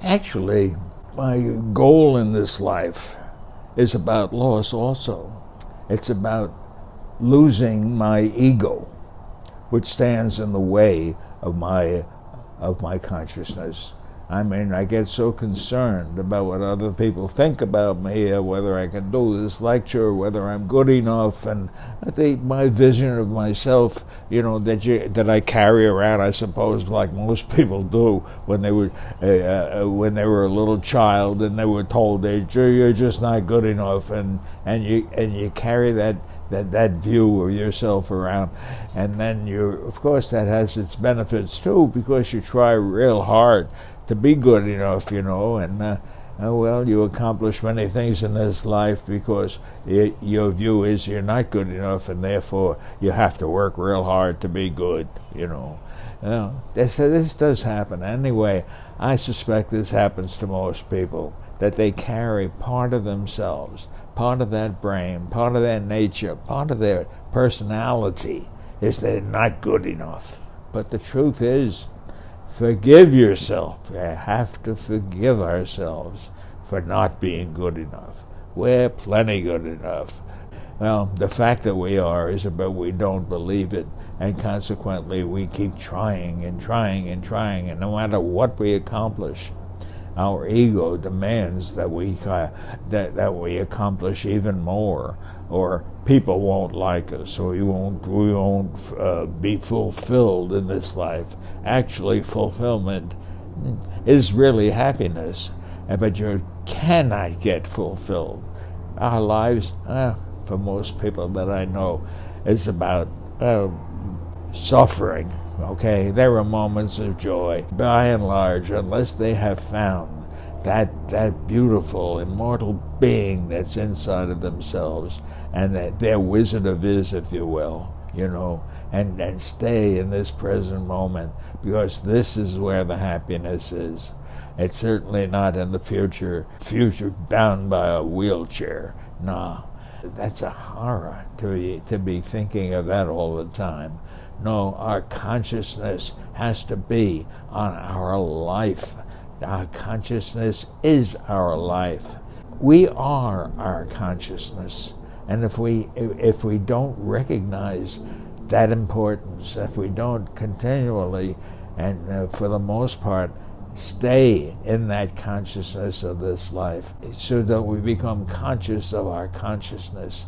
Actually, my goal in this life is about loss also. It's about losing my ego, which stands in the way of my consciousness. I mean, I get so concerned about what other people think about me, or whether I can do this lecture, whether I'm good enough, and I think my vision of myself, that I carry around, I suppose, like most people do, when they were a little child and they were told that you're just not good enough, and you carry that view of yourself around, and then of course that has its benefits too, because you try real hard to be good enough, and well, you accomplish many things in this life because your view is you're not good enough, and therefore you have to work real hard to be good, This does happen. Anyway, I suspect this happens to most people, that they carry part of themselves, part of that brain, part of their nature, part of their personality is they're not good enough. But the truth is, forgive yourself. We have to forgive ourselves for not being good enough. We're plenty good enough. Well, the fact that we are is about we don't believe it, and consequently we keep trying and trying and trying, and no matter what we accomplish, our ego demands that we accomplish even more, or people won't like us, or we won't be fulfilled in this life. Actually, fulfillment is really happiness, but you cannot get fulfilled. Our lives, for most people that I know, is about suffering. Okay, there are moments of joy. By and large, unless they have found that beautiful, immortal being that's inside of themselves, and that their Wizard of Is, if you will, and stay in this present moment, because this is where the happiness is. It's certainly not in the future bound by a wheelchair. No, that's a horror to be thinking of that all the time. No, our consciousness has to be on our life. Our consciousness is our life. We are our consciousness. And if we don't recognize that importance, if we don't continually and for the most part stay in that consciousness of this life, so that we become conscious of our consciousness.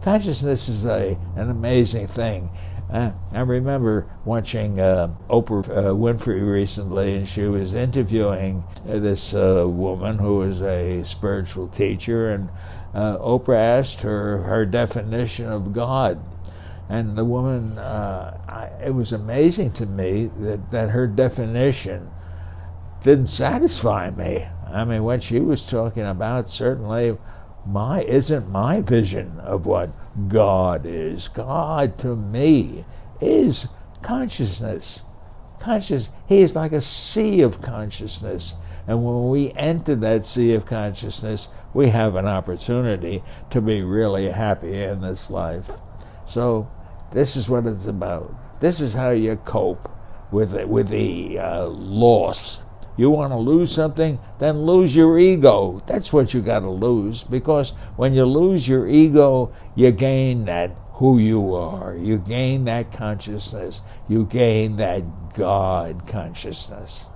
Consciousness is an amazing thing. I remember watching Oprah Winfrey recently, and she was interviewing this woman who was a spiritual teacher, and Oprah asked her definition of God. And the woman, it was amazing to me that her definition didn't satisfy me. I mean, what she was talking about certainly isn't my vision of what God is. God to me is consciousness. He is like a sea of consciousness. And when we enter that sea of consciousness, we have an opportunity to be really happy in this life. So this is what it's about. This is how you cope with the loss. You want to lose something, then lose your ego. That's what you got to lose, because when you lose your ego, you gain that who you are. You gain that consciousness. You gain that God consciousness.